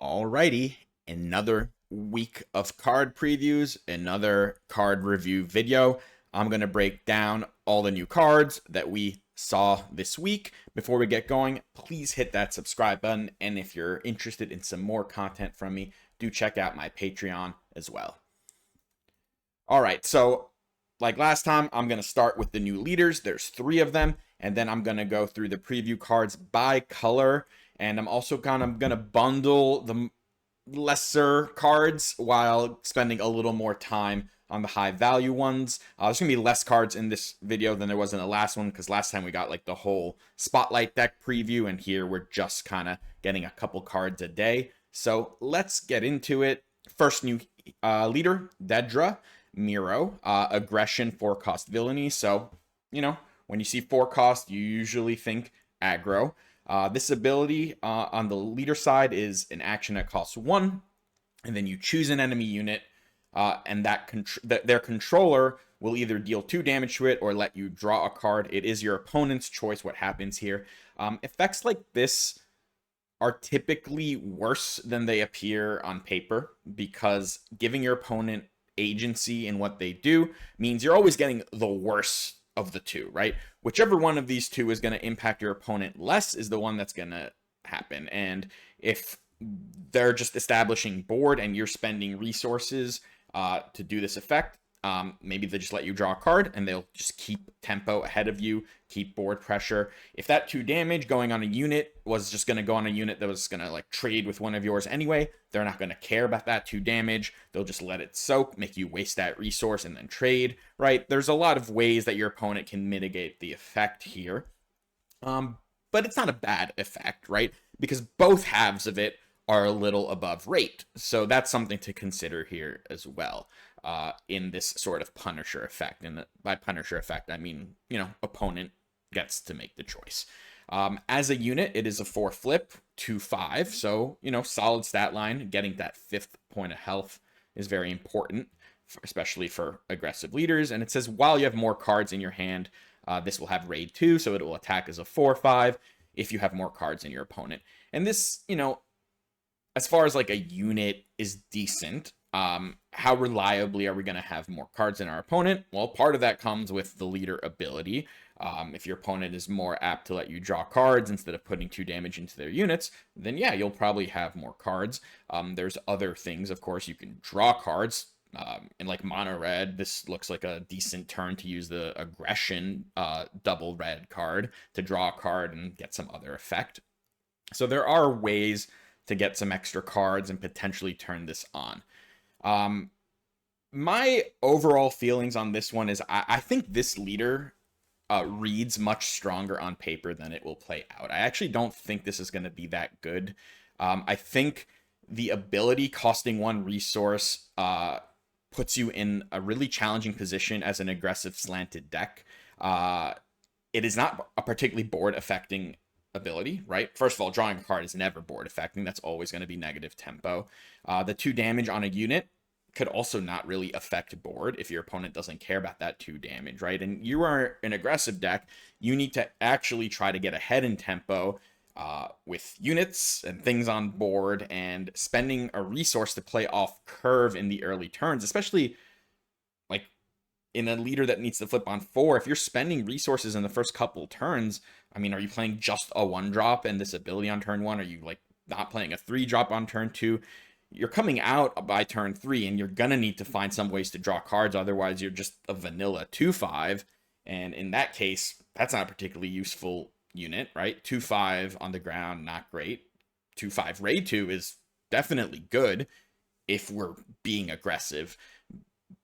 Alrighty, another week of card previews, another card review video. I'm going to break down all the new cards that we saw this week. Before we get going, please hit that subscribe button. And if you're interested in some more content from me, do check out my Patreon as well. All right, so like last time, I'm going to start with the new leaders. There's 3 of them, and then I'm going to go through the preview cards by color, and I'm also kind of going to bundle the lesser cards while spending a little more time on the high value ones. There's going to be less cards in this video than there was in the last one, because last time we got like the whole Spotlight deck preview, and here we're just kind of getting a couple cards a day. So let's get into it. First new leader, Dedra. Miro, aggression, 4-cost villainy. So, when you see 4-cost, you usually think aggro. This ability on the leader side is an action that costs 1, and then you choose an enemy unit, and their controller will either deal 2 damage to it or let you draw a card. It is your opponent's choice what happens here. Effects like this are typically worse than they appear on paper, because giving your opponent agency in what they do means you're always getting the worst of the two, right? Whichever one of these two is going to impact your opponent less is the one that's going to happen. And if they're just establishing board and you're spending resources to do this effect, maybe they just let you draw a card and they'll just keep tempo ahead of you, keep board pressure. If that 2 damage going on a unit was just going to go on a unit that was going to like trade with one of yours anyway, they're not going to care about that 2 damage. They'll just let it soak, make you waste that resource and then trade, right? There's a lot of ways that your opponent can mitigate the effect here. But it's not a bad effect, right? Because both halves of it are a little above rate. So that's something to consider here as well. In this sort of Punisher effect. And by Punisher effect, I mean, opponent gets to make the choice. As a unit, it is a 4 flip, 2/5. So, solid stat line. Getting that 5th point of health is very important, especially for aggressive leaders. And it says while you have more cards in your hand, this will have raid 2. So it will attack as a 4/5 if you have more cards in your opponent. And this, as far as like a unit is decent. How reliably are we going to have more cards in our opponent? Well, part of that comes with the leader ability. If your opponent is more apt to let you draw cards instead of putting 2 damage into their units, then yeah, you'll probably have more cards. There's other things, of course, you can draw cards. In like mono red, this looks like a decent turn to use the aggression double red card to draw a card and get some other effect. So there are ways to get some extra cards and potentially turn this on. My overall feelings on this one is I think this leader reads much stronger on paper than it will play out. I actually don't think this is going to be that good. I think the ability costing 1 resource puts you in a really challenging position as an aggressive slanted deck. It is not a particularly board affecting ability, right? First of all, drawing a card is never board affecting. That's always going to be negative tempo. The 2 damage on a unit could also not really affect board if your opponent doesn't care about that 2 damage, right? And you are an aggressive deck, you need to actually try to get ahead in tempo with units and things on board, and spending a resource to play off curve in the early turns, especially like in a leader that needs to flip on 4. If you're spending resources in the first couple turns, I mean, are you playing just a 1-drop and this ability on turn 1? Are you like not playing a 3-drop on turn 2? You're coming out by turn 3, and you're going to need to find some ways to draw cards. Otherwise, you're just a vanilla 2/5. And in that case, that's not a particularly useful unit, right? 2/5 on the ground, not great. 2/5 raid 2 is definitely good if we're being aggressive.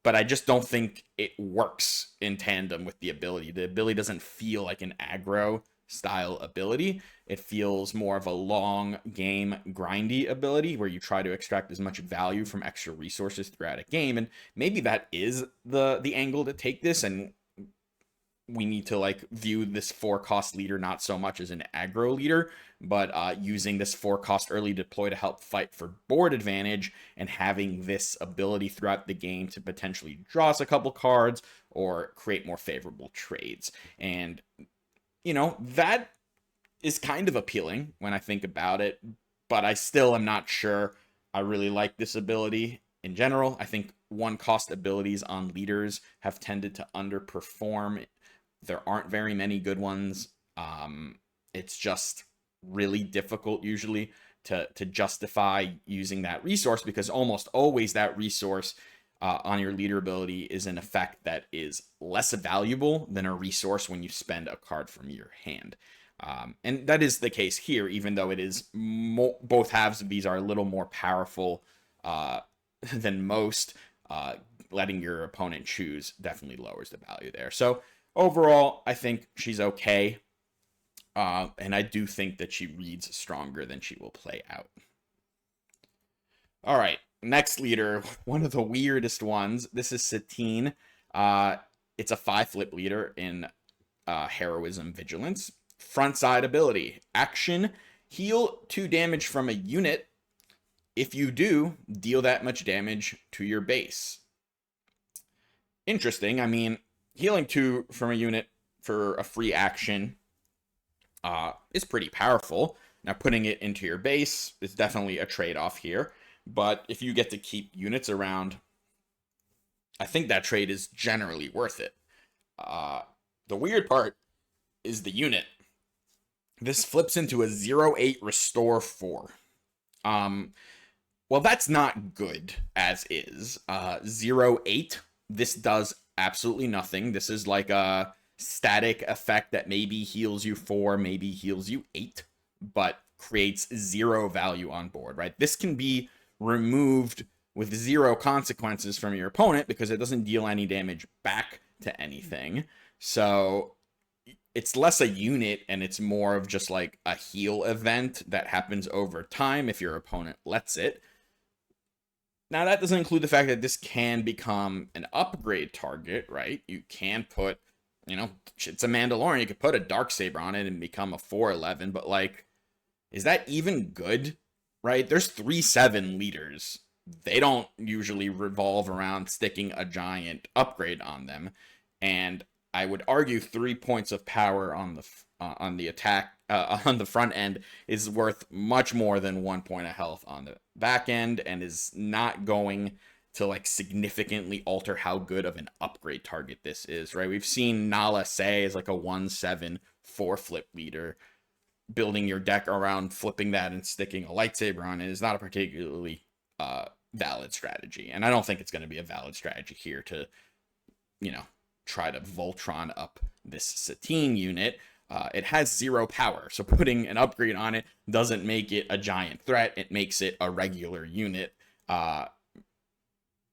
But I just don't think it works in tandem with the ability. The ability doesn't feel like an aggro style ability. It feels more of a long game grindy ability where you try to extract as much value from extra resources throughout a game. And maybe that is the angle to take this, and we need to like view this 4-cost leader not so much as an aggro leader, but using this 4-cost early deploy to help fight for board advantage, and having this ability throughout the game to potentially draw us a couple cards or create more favorable trades. And that is kind of appealing when I think about it, but I still am not sure I really like this ability in general. I think one cost abilities on leaders have tended to underperform. There aren't very many good ones. It's just really difficult usually to justify using that resource, because almost always that resource on your leader ability is an effect that is less valuable than a resource when you spend a card from your hand. And that is the case here, even though it is both halves of these are a little more powerful than most. Letting your opponent choose definitely lowers the value there. So overall, I think she's okay. And I do think that she reads stronger than she will play out. All right, next leader, one of the weirdest ones. This is Satine. It's a 5-flip leader in Heroism Vigilance. Front side ability. Action, heal 2 damage from a unit. If you do, deal that much damage to your base. Interesting. I mean, healing 2 from a unit for a free action is pretty powerful. Now, putting it into your base is definitely a trade-off here. But if you get to keep units around, I think that trade is generally worth it. The weird part is the unit. This flips into a 0-8 Restore 4. Well, that's not good as is. 0-8, this does absolutely nothing. This is like a static effect that maybe heals you 4, maybe heals you 8, but creates 0 value on board, right? This can be removed with 0 consequences from your opponent because it doesn't deal any damage back to anything. So it's less a unit and it's more of just like a heal event that happens over time if your opponent lets it. Now, that doesn't include the fact that this can become an upgrade target, right? You can put, it's a Mandalorian. You could put a Darksaber on it and become a 4/11, but like, is that even good, right? There's 3/7 leaders. They don't usually revolve around sticking a giant upgrade on them. And I would argue 3 points of power on the attack on the front end is worth much more than 1 point of health on the back end, and is not going to like significantly alter how good of an upgrade target this is, right? We've seen Nala say is like a 1/7 4-flip leader. Building your deck around flipping that and sticking a lightsaber on it is not a particularly valid strategy, and I don't think it's going to be a valid strategy here to, try to Voltron up this Satine unit. It has 0 power, so putting an upgrade on it doesn't make it a giant threat. It makes it a regular unit.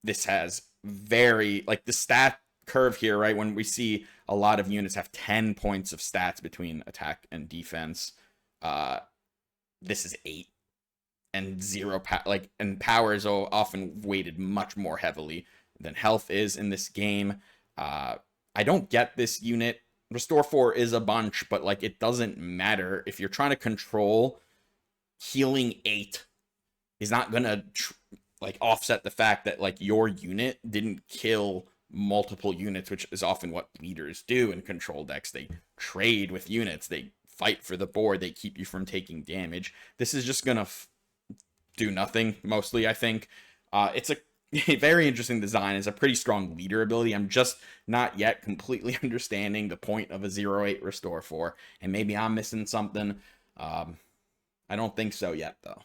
This has the stat curve here, right? When we see a lot of units have 10 points of stats between attack and defense, this is 8 and 0 and power is often weighted much more heavily than health is in this game. I don't get this unit. Restore 4 is a bunch, but like, it doesn't matter if you're trying to control. Healing 8 is not gonna offset the fact that like your unit didn't kill multiple units, which is often what leaders do in control decks. They trade with units, they fight for the board, they keep you from taking damage. This is just gonna do nothing mostly, I think. It's a very interesting design. It's a pretty strong leader ability. I'm just not yet completely understanding the point of a 0-8 Restore 4, and maybe I'm missing something. I don't think so yet, though.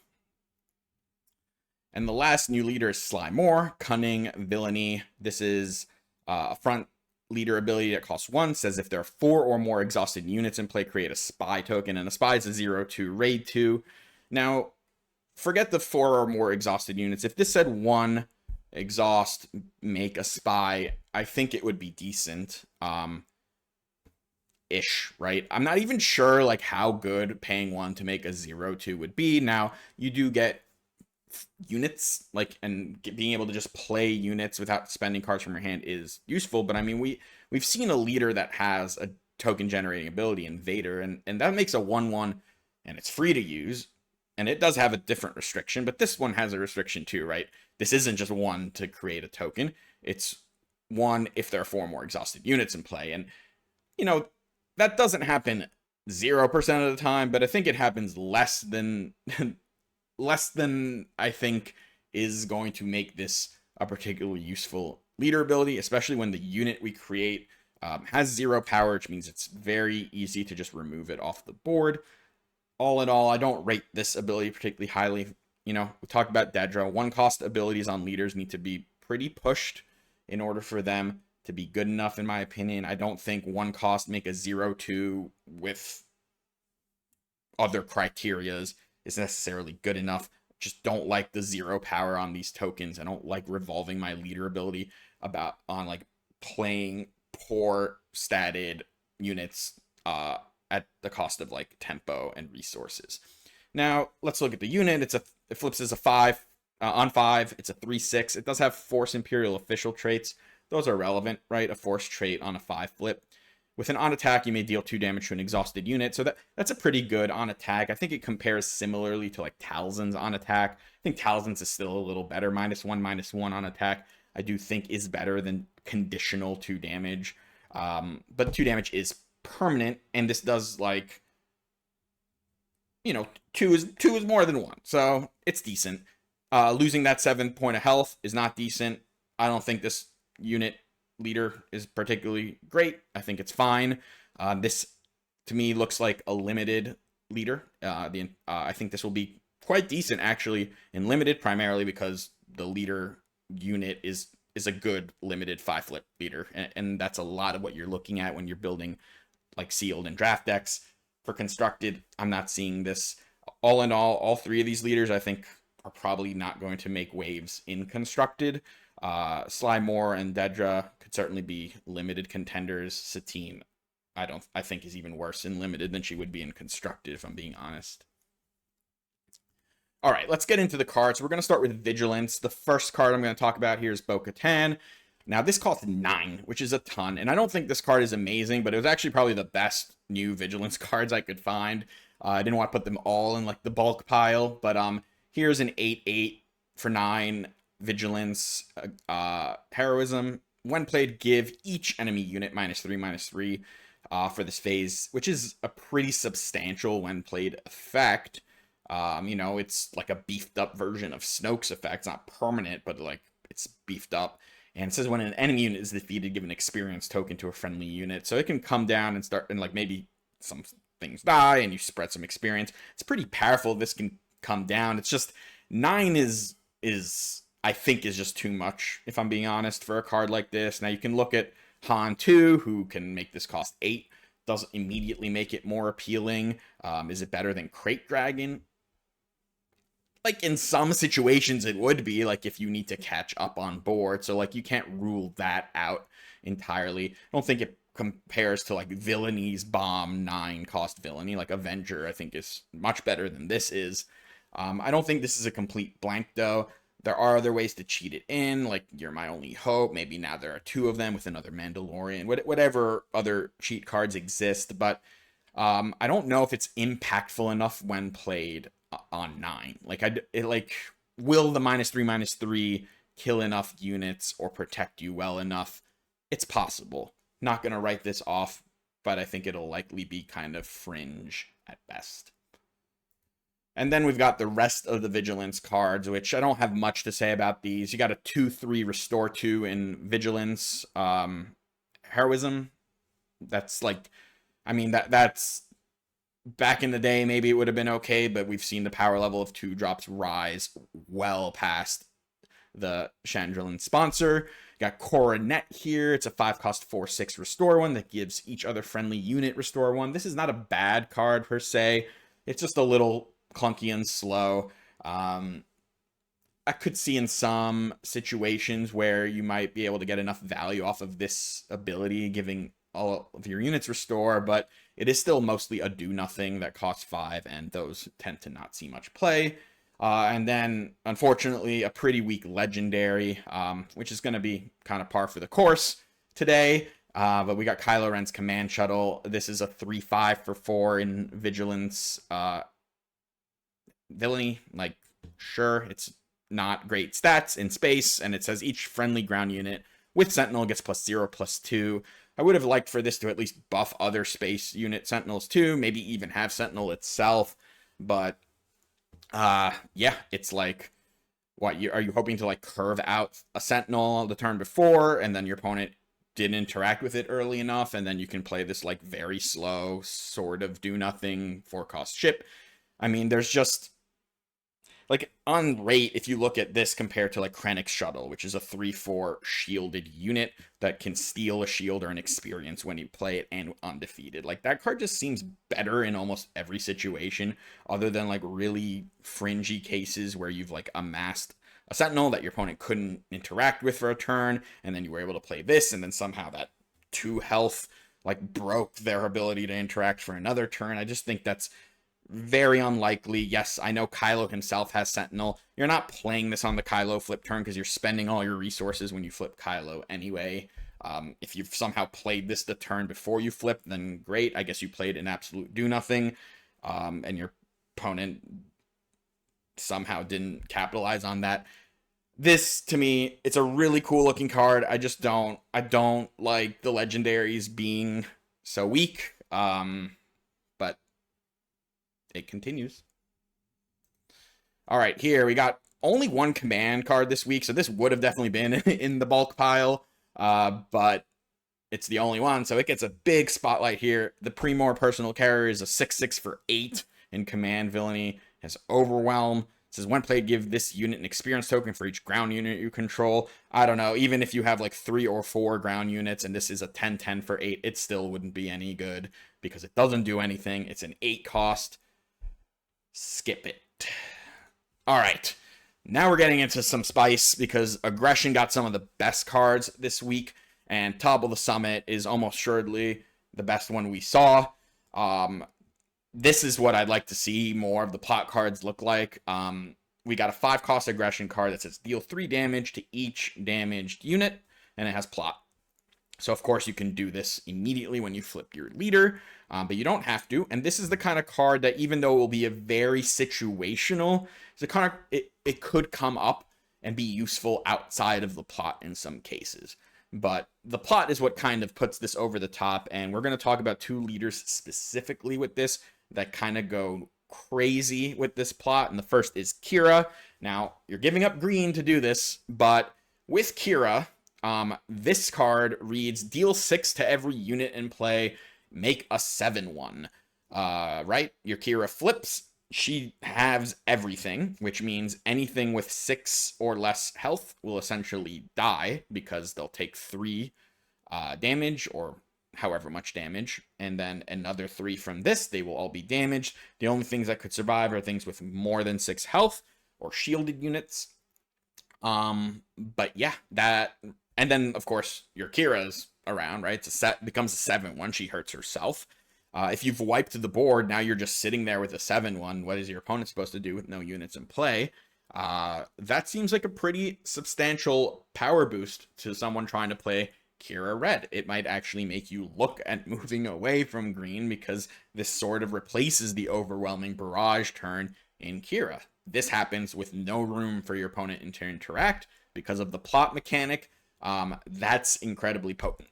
And the last new leader is Slymore, Cunning, Villainy. This is a front leader ability that costs 1. Says if there are 4 or more exhausted units in play, create a spy token, and a spy is a 0-2 raid 2. Now, forget the 4 or more exhausted units. If this said 1 exhaust, make a spy, I think it would be decent. Ish, right? I'm not even sure like how good paying 1 to make a 0-2 would be. Now, you do get units, and being able to just play units without spending cards from your hand is useful, but I mean, we've seen a leader that has a token generating ability, Invader, and that makes a 1/1, and it's free to use, and it does have a different restriction, but this one has a restriction too, right? This isn't just 1 to create a token, it's 1 if there are 4 more exhausted units in play, and that doesn't happen 0% of the time, but I think it happens less than less than I think is going to make this a particularly useful leader ability, especially when the unit we create has 0 power, which means it's very easy to just remove it off the board. All in all, I don't rate this ability particularly highly. You know, we talked about Dedra. 1-cost abilities on leaders need to be pretty pushed in order for them to be good enough, in my opinion. I don't think 1-cost make a 0-2 with other criterias is necessarily good enough. Just don't like the 0 power on these tokens. I don't like revolving my leader ability on like playing poor statted units at the cost of like tempo and resources. Now let's look at the unit. It flips as a 5 on 5. It's a 3/6. It does have Force Imperial official traits. Those are relevant, right? A force trait on a 5 flip. With an on attack, you may deal 2 damage to an exhausted unit. So that's a pretty good on attack. I think it compares similarly to like Talzin's on attack. I think Talzin's is still a little better. -1/-1 on attack, I do think is better than conditional 2 damage. But 2 damage is permanent, and this does like, you know, 2 is more than 1. So it's decent. Losing that 7 point of health is not decent. I don't think this unit leader is particularly great. I think it's fine. This to me looks like a limited leader. I think this will be quite decent actually in limited, primarily because the leader unit is a good limited 5 flip leader, and that's a lot of what you're looking at when you're building like sealed and draft decks. For constructed, I'm not seeing this. All in all 3 of these leaders I think are probably not going to make waves in constructed. Slymore and Dedra could certainly be limited contenders. Satine, I think is even worse in limited than she would be in constructed, if I'm being honest. All right, let's get into the cards. We're going to start with Vigilance. The first card I'm going to talk about here is Bo-Katan. Now, this costs 9, which is a ton, and I don't think this card is amazing, but it was actually probably the best new Vigilance cards I could find. I didn't want to put them all in like the bulk pile, but here's an 8/8 for 9 Vigilance, Heroism. When played, give each enemy unit -3/-3 for this phase, which is a pretty substantial when played effect. You know, it's like a beefed up version of Snoke's effect. It's not permanent, but like it's beefed up. And it says when an enemy unit is defeated, give an experience token to a friendly unit. So it can come down and start, and like maybe some things die and you spread some experience. It's pretty powerful. This can come down. It's just 9 is I think is just too much, if I'm being honest, for a card like this. Now you can look at Han 2, who can make this cost 8. Doesn't immediately make it more appealing. Is it better than Crate Dragon? Like in some situations it would be, like if you need to catch up on board. So like you can't rule that out entirely. I don't think it compares to like Villainy Bomb 9 cost villainy. Like Avenger I think is much better than this is. I don't think this is a complete blank though. There are other ways to cheat it in, like You're My Only Hope. Maybe now there are 2 of them with another Mandalorian. Whatever other cheat cards exist, but I don't know if it's impactful enough when played on 9. Like, will the -3/-3 kill enough units or protect you well enough? It's possible. Not gonna write this off, but I think it'll likely be kind of fringe at best. And then we've got the rest of the Vigilance cards, which I don't have much to say about these. You got a 2/3 Restore 2 in Vigilance. Heroism. That's like, I mean, that's back in the day, maybe it would have been okay, but we've seen the power level of 2 drops rise well past the Chandrilan sponsor. You got Coronet here. It's a 5-cost 4/6 Restore 1 that gives each other friendly unit Restore 1. This is not a bad card per se. It's just a little clunky and slow. I could see in some situations where you might be able to get enough value off of this ability, giving all of your units Restore, but it is still mostly a do-nothing that costs 5, and those tend to not see much play. And then, unfortunately, a pretty weak Legendary, which is going to be kind of par for the course today. But we got Kylo Ren's Command Shuttle. This is a 3/5 for 4 in Vigilance. Villainy, like, sure, it's not great stats in space, and it says each friendly ground unit with Sentinel gets +0/+2. I would have liked for this to at least buff other space unit Sentinels too, maybe even have Sentinel itself, but Yeah, it's like, what, are you hoping to like curve out a Sentinel the turn before, and then your opponent didn't interact with it early enough, and then you can play this like very slow, sort of do nothing 4-cost ship. I mean, there's just like on rate, if you look at this compared to like Krennic's Shuttle, which is a 3/4 shielded unit that can steal a shield or an experience when you play it and undefeated. Like that card just seems better in almost every situation, other than like really fringy cases where you've like amassed a Sentinel that your opponent couldn't interact with for a turn, and then you were able to play this, and then somehow that 2 health like broke their ability to interact for another turn. I just think that's very unlikely. Yes, I know Kylo himself has Sentinel. You're not playing this on the Kylo flip turn because you're spending all your resources when you flip Kylo anyway. If you've somehow played this the turn before you flip, then great. I guess you played an absolute do nothing, and your opponent somehow didn't capitalize on that. This, to me, it's a really cool looking card. I don't like the legendaries being so weak. But it continues. All right, here we got only one command card this week, so this would have definitely been in the bulk pile, but it's the only one, so it gets a big spotlight here. The Primor Personal Carrier is a 6/6 for 8 in command villainy, has Overwhelm. It says when played, give this unit an experience token for each ground unit you control. I don't know, even if you have like 3 or 4 ground units and this is a 10/10 for 8, it still wouldn't be any good because it doesn't do anything. It's an 8 cost. Skip it. All right. Now we're getting into some spice because Aggression got some of the best cards this week, and Top of the Summit is almost assuredly the best one we saw. This is what I'd like to see more of the plot cards look like. We got a 5-cost Aggression card that says deal 3 damage to each damaged unit, and it has plot. So, of course, you can do this immediately when you flip your leader, but you don't have to. And this is the kind of card that, even though it will be a very situational, it's a kind of, it could come up and be useful outside of the plot in some cases. But the plot is what kind of puts this over the top, and we're going to talk about 2 leaders specifically with this that kind of go crazy with this plot. And the first is Kira. Now, you're giving up green to do this, but with Kira, this card reads deal 6 to every unit in play, make a 7/1. Right? Your Kira flips, she has everything, which means anything with 6 or less health will essentially die because they'll take 3 damage or however much damage, and then another 3 from this, they will all be damaged. The only things that could survive are things with more than 6 health or shielded units. But yeah, that, and then of course your Kira's around, right? Becomes a 7/1. She hurts herself. If you've wiped the board, now you're just sitting there with a 7/1. What is your opponent supposed to do with no units in play? That seems like a pretty substantial power boost to someone trying to play Kira red. It might actually make you look at moving away from green because this sort of replaces the overwhelming barrage turn in Kira. This happens with no room for your opponent to interact because of the plot mechanic. That's incredibly potent.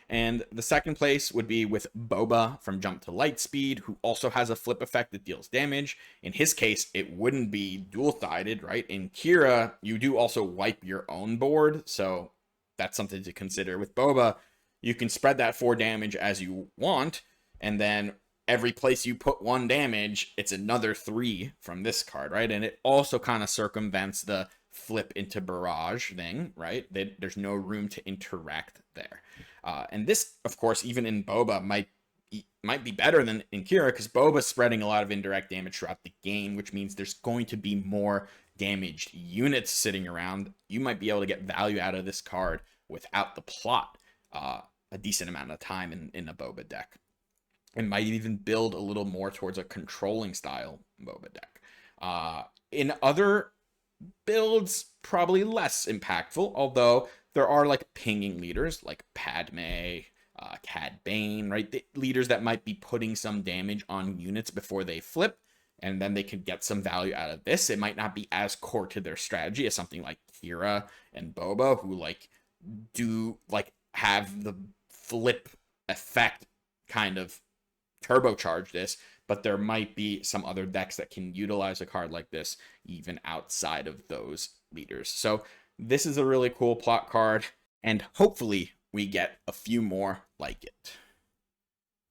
And the second place would be with Boba from Jump to Lightspeed, who also has a flip effect that deals damage. In his case, it wouldn't be dual-sided, right? In Kira, you do also wipe your own board, so that's something to consider. With Boba, you can spread that 4 damage as you want, and then every place you put 1 damage, it's another 3 from this card, right? And it also kind of circumvents the flip into barrage thing, right? There's no room to interact there. And this, of course, even in Boba, might be better than in Kira, because Boba's spreading a lot of indirect damage throughout the game, which means there's going to be more damaged units sitting around. You might be able to get value out of this card without the plot a decent amount of time in a Boba deck. And might even build a little more towards a controlling style Boba deck. In other builds, probably less impactful, although there are like pinging leaders like Padme, Cad Bane, right? The leaders that might be putting some damage on units before they flip, and then they could get some value out of this. It might not be as core to their strategy as something like Kira and Boba, who like do like have the flip effect kind of turbocharge this, but there might be some other decks that can utilize a card like this even outside of those leaders. So this is a really cool plot card, and hopefully we get a few more like it.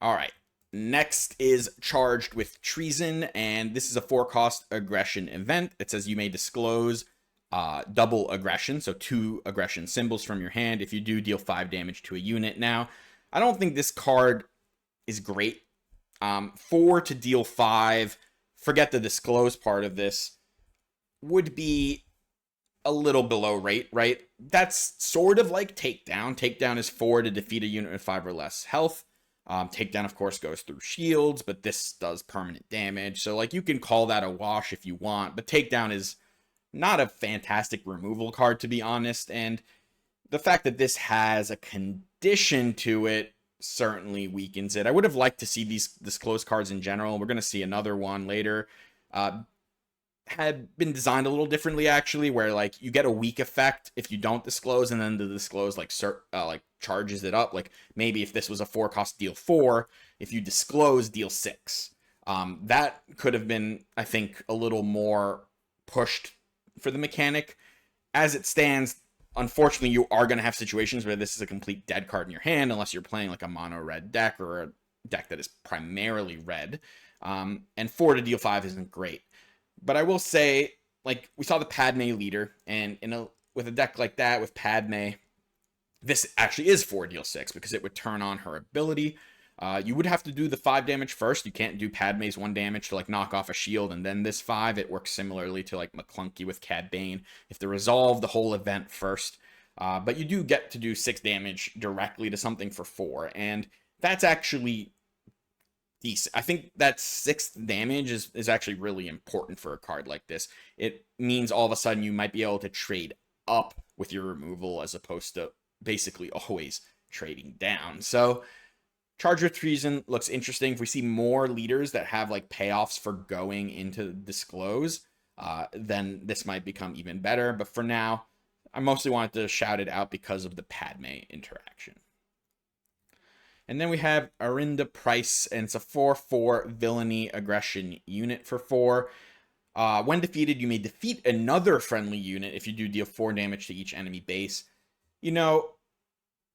All right. Next is Charged with Treason, and this is a 4-cost aggression event. It says you may disclose double aggression, so 2 aggression symbols from your hand. If you do, deal 5 damage to a unit. Now, I don't think this card is great. 4 to deal 5, forget the disclose part of this, would be a little below rate, right? That's sort of like Takedown. Takedown is 4 to defeat a unit with 5 or less health. Takedown, of course, goes through shields, but this does permanent damage. So, like, you can call that a wash if you want, but Takedown is not a fantastic removal card, to be honest. And the fact that this has a condition to it certainly weakens it. I would have liked to see these disclosed cards in general. We're going to see another one later. Had been designed a little differently, actually, where like you get a weak effect if you don't disclose, and then the disclose like charges it up. Like maybe if this was a 4-cost, deal 4, if you disclose, deal 6. That could have been, I think, a little more pushed for the mechanic. As it stands, unfortunately, you are going to have situations where this is a complete dead card in your hand, unless you're playing like a mono red deck or a deck that is primarily red. And 4 to deal 5 isn't great. But I will say, like, we saw the Padme leader, and with a deck like that, with Padme, this actually is 4 deal 6, because it would turn on her ability. You would have to do the 5 damage first. You can't do Padme's 1 damage to, like, knock off a shield, and then this 5. It works similarly to, like, McClunky with Cad Bane. You have to resolve the whole event first. But you do get to do 6 damage directly to something for 4, and that's actually decent. I think that 6th damage is actually really important for a card like this. It means all of a sudden you might be able to trade up with your removal as opposed to basically always trading down. So Charged with Treason looks interesting. If we see more leaders that have like payoffs for going into disclose, then this might become even better. But for now, I mostly wanted to shout it out because of the Padme interaction. And then we have Arinda Price, and it's a 4/4 villainy aggression unit for 4. When defeated, you may defeat another friendly unit if you do deal 4 damage to each enemy base. You know,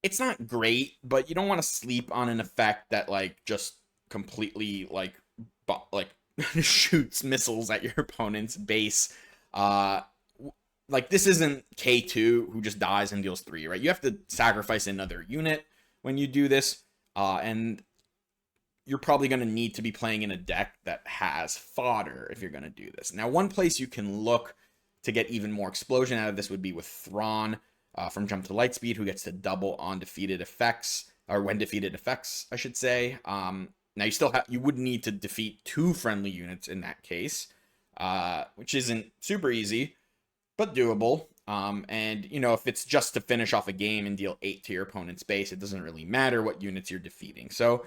it's not great, but you don't want to sleep on an effect that like just completely like shoots missiles at your opponent's base. Like this isn't K2 who just dies and deals 3, right? You have to sacrifice another unit when you do this. And you're probably going to need to be playing in a deck that has fodder if you're going to do this. Now, one place you can look to get even more explosion out of this would be with Thrawn from Jump to Lightspeed, who gets to double on defeated effects, or when defeated effects, I should say. Now, you would need to defeat 2 friendly units in that case, which isn't super easy, but doable. And, you know, if it's just to finish off a game and deal 8 to your opponent's base, it doesn't really matter what units you're defeating. So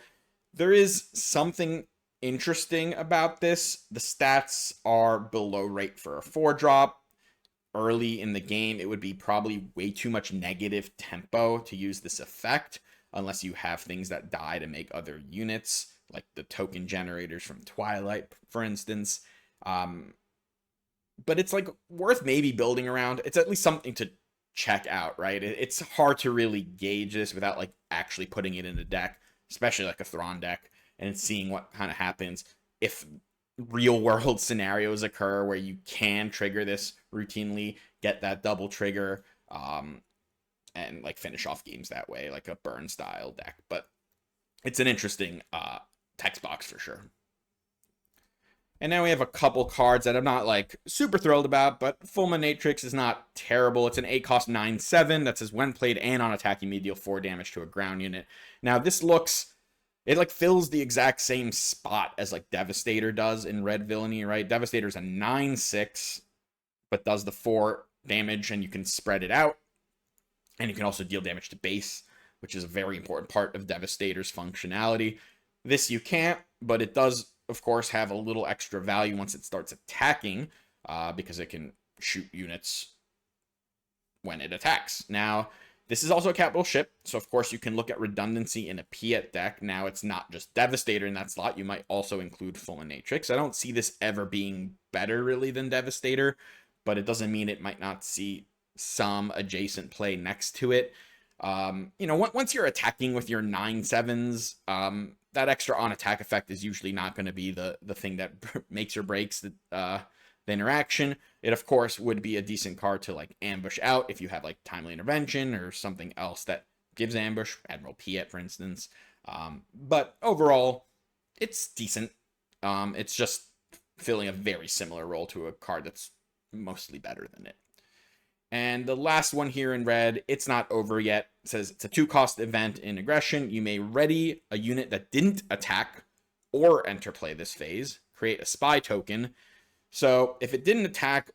there is something interesting about this. The stats are below rate for a 4-drop. Early in the game, it would be probably way too much negative tempo to use this effect, unless you have things that die to make other units, like the token generators from Twilight, for instance. But it's like worth maybe building around. It's at least something to check out, right? It's hard to really gauge this without like actually putting it in a deck, especially like a Thrawn deck, and seeing what kind of happens if real world scenarios occur where you can trigger this routinely, get that double trigger, and like finish off games that way, like a burn style deck. But it's an interesting text box for sure. And now we have a couple cards that I'm not like super thrilled about, but Fulminatrix is not terrible. It's an 8-cost 9/7 that says when played and on attack, you may deal 4 damage to a ground unit. Now this it like fills the exact same spot as like Devastator does in Red Villainy, right? Devastator's a 9/6, but does the 4 damage, and you can spread it out. And you can also deal damage to base, which is a very important part of Devastator's functionality. This you can't, but it does, of course, have a little extra value once it starts attacking, because it can shoot units when it attacks. Now, This is also a capital ship, so of course you can look at redundancy in a Piet deck. Now it's not just Devastator in that slot, you might also include Fulminatrix. I don't see this ever being better really than Devastator, but it doesn't mean it might not see some adjacent play next to it. You know, once you're attacking with your 9/7s, that extra on attack effect is usually not going to be the thing that makes or breaks the interaction. It of course would be a decent card to like ambush out if you have like timely intervention or something else that gives ambush, Admiral Piet for instance. But overall, it's decent. It's just filling a very similar role to a card that's mostly better than it. And the last one here in red, it's not over yet. It says it's a 2-cost event in aggression. You may ready a unit that didn't attack or enter play this phase. Create a spy token. So if it didn't attack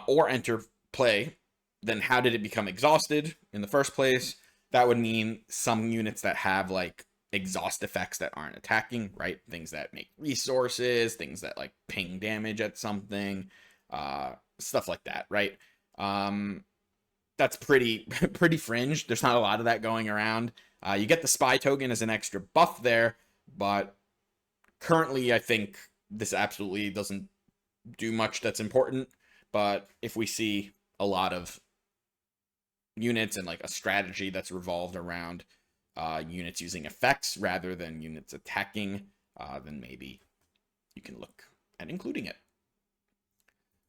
or enter play, then how did it become exhausted in the first place? That would mean some units that have like exhaust effects that aren't attacking, right? Things that make resources, things that like ping damage at something, stuff like that, right? That's pretty fringe. There's not a lot of that going around. You get the spy token as an extra buff there, but currently I think this absolutely doesn't do much that's important. But if we see a lot of units and like a strategy that's revolved around units using effects rather than units attacking, then maybe you can look at including it.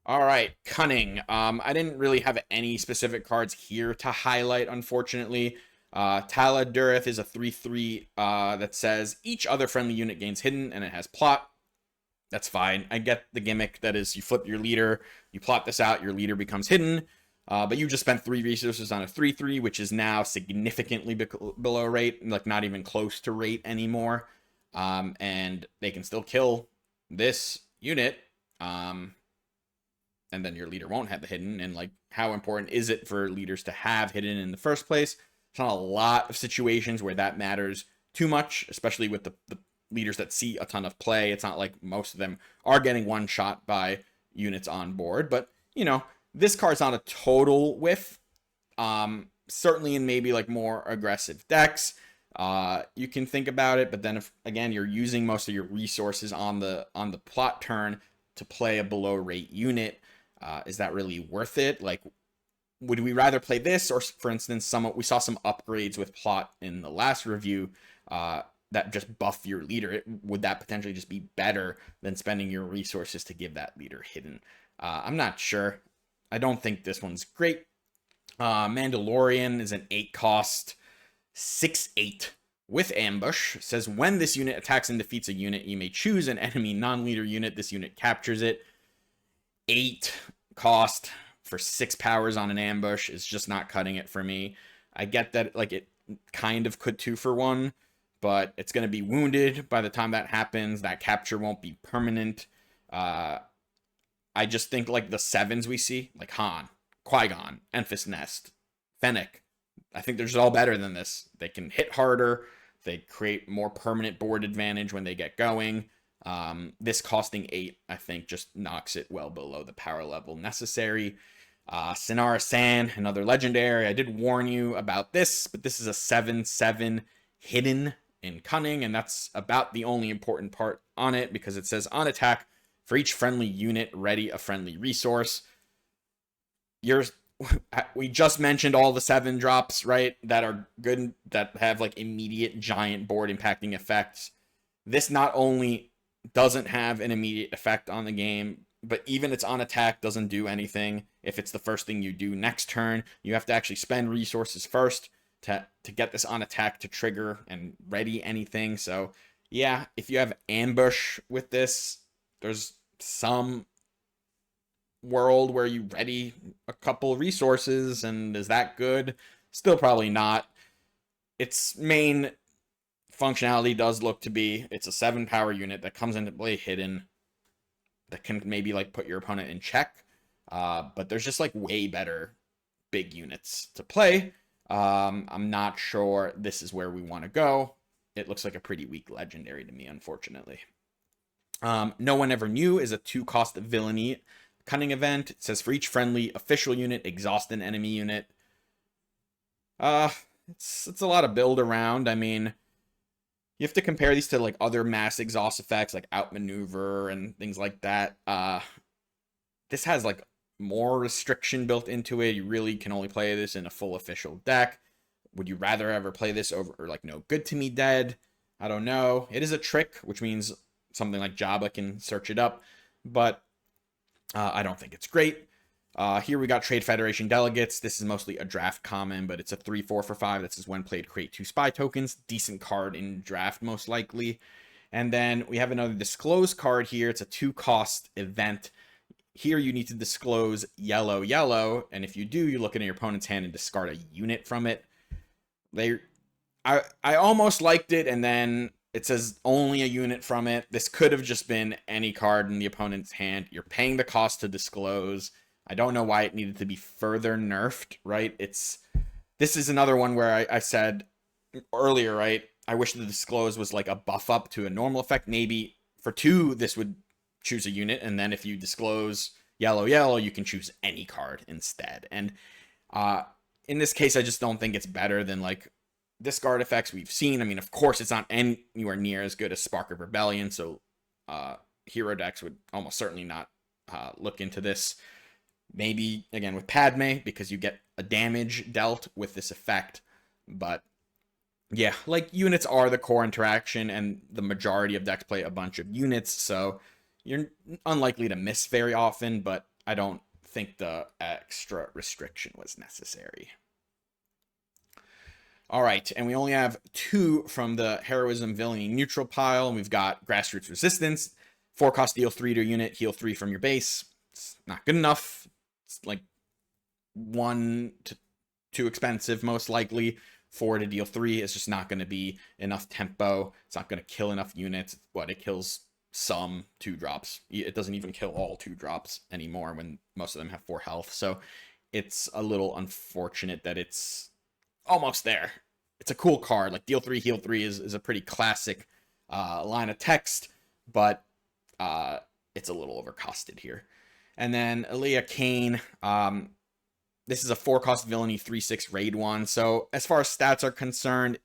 All right, Cunning. I didn't really have any specific cards here to highlight, unfortunately. Tala Durith is a 3/3 that says each other friendly unit gains hidden, and it has plot. That's fine. I get the gimmick that is you flip your leader, you plot this out, your leader becomes hidden, but you just spent 3 resources on a 3/3, which is now significantly below rate, like not even close to rate anymore. And they can still kill this unit. And then your leader won't have the hidden. And like, how important is it for leaders to have hidden in the first place? There's not a lot of situations where that matters too much, especially with the leaders that see a ton of play. It's not like most of them are getting one shot by units on board. But, you know, this card's not a total whiff. Certainly in maybe like more aggressive decks, you can think about it. But then if, again, you're using most of your resources on the plot turn to play a below rate unit, is that really worth it? Like, would we rather play this, or for instance, we saw some upgrades with plot in the last review that just buff your leader? Would that potentially just be better than spending your resources to give that leader hidden? I'm not sure. I don't think this one's great. Mandalorian is an 8-cost 6/8 with ambush. It says when this unit attacks and defeats a unit, you may choose an enemy non-leader unit. This unit captures it. 8 cost for 6 powers on an ambush is just not cutting it for me. I get that like it kind of could 2 for 1, but it's going to be wounded by the time that happens. That capture won't be permanent. I just think like the 7s we see, like Han, Qui-Gon, Enfys Nest, Fennec, I think they're just all better than this. They can hit harder. They create more permanent board advantage when they get going. This costing 8, I think, just knocks it well below the power level necessary. Sinara San, another legendary. I did warn you about this, but this is a 7/7 hidden in Cunning, and that's about the only important part on it, because it says on attack, for each friendly unit, ready a friendly resource. We just mentioned all the 7 drops, right, that are good, that have like immediate giant board impacting effects. This not only doesn't have an immediate effect on the game, but even its on attack doesn't do anything. If it's the first thing you do next turn, you have to actually spend resources first to get this on attack to trigger and ready anything. So yeah, if you have ambush with this, there's some world where you ready a couple resources, and is that good? Still probably not. Its main functionality does look to be it's a 7 power unit that comes into play hidden, that can maybe like put your opponent in check, but there's just like way better big units to play. I'm not sure this is where we want to go. It looks like a pretty weak legendary to me, unfortunately. No One Ever Knew is a 2-cost villainy Cunning event. It says for each friendly official unit, exhaust an enemy unit. Uh, it's a lot of build around. I mean, you have to compare these to like other mass exhaust effects like outmaneuver and things like that. This has like more restriction built into it. You really can only play this in a full official deck. Would you rather ever play this over or like no good to me dead? I don't know. It is a trick, which means something like Jabba can search it up, but I don't think it's great. Here we got Trade Federation Delegates. This is mostly a draft common, but it's a 3/4 for 5. That says when played, create 2 spy tokens. Decent card in draft, most likely. And then we have another Disclose card here. It's a 2-cost event. Here you need to disclose yellow, yellow, and if you do, you look at your opponent's hand and discard a unit from it. I almost liked it, and then it says only a unit from it. This could have just been any card in the opponent's hand. You're paying the cost to disclose. I don't know why it needed to be further nerfed, right? This is another one where I said earlier, right? I wish the disclose was like a buff up to a normal effect. Maybe for 2, this would choose a unit, and then if you disclose yellow, yellow, you can choose any card instead. And in this case, I just don't think it's better than like discard effects we've seen. I mean, of course, it's not anywhere near as good as Spark of Rebellion, so hero decks would almost certainly not look into this. Maybe, again, with Padme, because you get a damage dealt with this effect. But, yeah, like, units are the core interaction, and the majority of decks play a bunch of units, so you're unlikely to miss very often, but I don't think the extra restriction was necessary. All right, and we only have 2 from the Heroism Villainy neutral pile, and we've got Grassroots Resistance. 4-cost, deal 3 to your unit, heal 3 from your base. It's not good enough. It's like 1 to too expensive, most likely. 4 to deal 3 is just not going to be enough tempo. It's not going to kill enough units. It kills some 2-drops. It doesn't even kill all 2-drops anymore when most of them have 4 health. So it's a little unfortunate that it's almost there. It's a cool card. Like, deal 3, heal 3 is a pretty classic line of text, but it's a little overcosted here. And then Elia Kane. This is a 4-cost villainy 3/6 raid one. So as far as stats are concerned,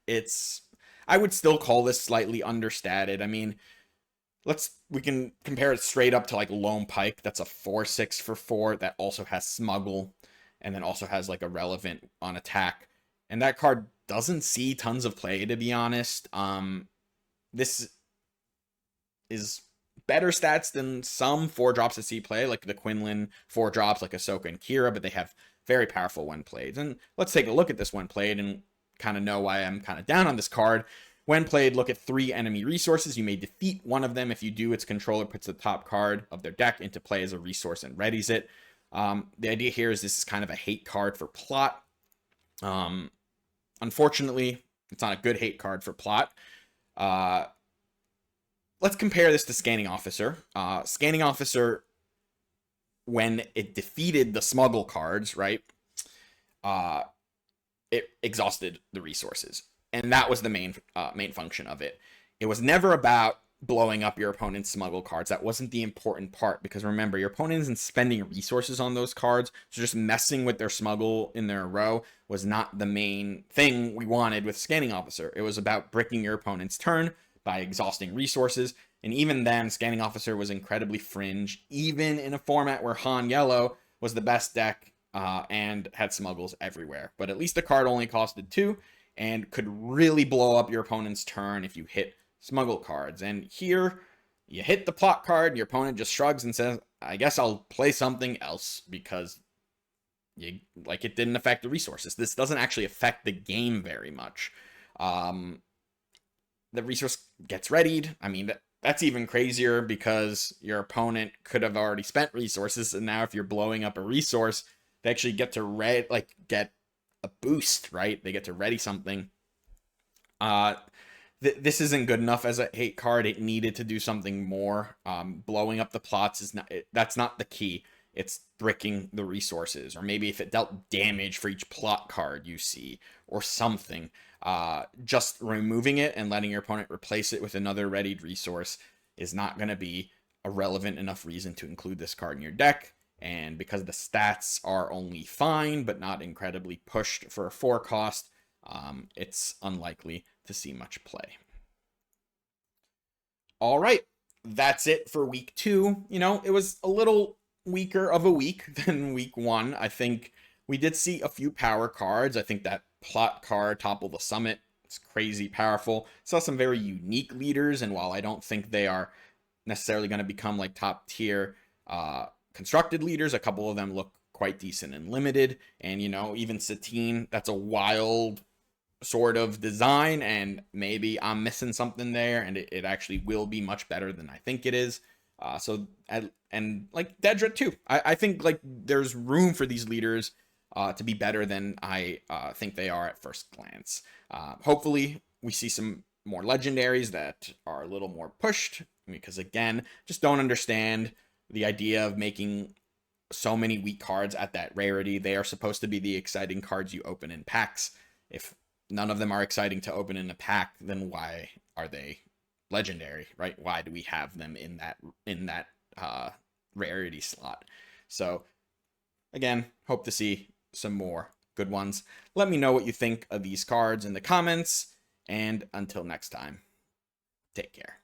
I would still call this slightly understated. I mean, we can compare it straight up to like Lone Pike. That's a 4/6 for 4 that also has smuggle and then also has like a relevant on attack. And that card doesn't see tons of play, to be honest. This is better stats than some 4-drops that see play, like the Quinlan 4-drops, like Ahsoka and Kira, but they have very powerful when played. And let's take a look at this when played and kind of know why I'm kind of down on this card. When played, look at 3 enemy resources. You may defeat one of them. If you do, its controller puts the top card of their deck into play as a resource and readies it. The idea here is this is kind of a hate card for plot. Unfortunately, it's not a good hate card for plot. Let's compare this to Scanning Officer. Scanning Officer, when it defeated the smuggle cards, right, it exhausted the resources. And that was the main function of it. It was never about blowing up your opponent's smuggle cards. That wasn't the important part, because remember, your opponent isn't spending resources on those cards, so just messing with their smuggle in their row was not the main thing we wanted with Scanning Officer. It was about bricking your opponent's turn by exhausting resources, and even then, Scanning Officer was incredibly fringe, even in a format where Han Yellow was the best deck and had smuggles everywhere. But at least the card only costed 2, and could really blow up your opponent's turn if you hit smuggle cards. And here, you hit the plot card, and your opponent just shrugs and says, I guess I'll play something else, because it didn't affect the resources. This doesn't actually affect the game very much. The resource gets readied. I mean, that's even crazier, because your opponent could have already spent resources, and now if you're blowing up a resource, they actually get to get a boost, right? They get to ready something. This isn't good enough as a hate card. It needed to do something more. Blowing up the plots that's not the key. It's bricking the resources, or maybe if it dealt damage for each plot card you see, or something. Just removing it and letting your opponent replace it with another readied resource is not going to be a relevant enough reason to include this card in your deck. And because the stats are only fine, but not incredibly pushed for a 4 cost, it's unlikely to see much play. All right, that's it for week 2. You know, it was a little weaker of a week than week 1. I think we did see a few power cards. I think that plot card, Topple the Summit, it's crazy powerful. Saw some very unique leaders, and while I don't think they are necessarily going to become like top tier constructed leaders, a couple of them look quite decent and limited. And, you know, even Satine, that's a wild sort of design, and maybe I'm missing something there, and it actually will be much better than I think it is. And like Dedra too, I think like there's room for these leaders to be better than I think they are at first glance. Hopefully we see some more legendaries that are a little more pushed, because again, just don't understand the idea of making so many weak cards at that rarity. They are supposed to be the exciting cards you open in packs. If none of them are exciting to open in a pack, then why are they legendary, right? Why do we have them in that rarity slot? So again, hope to see some more good ones. Let me know what you think of these cards in the comments, and until next time, take care.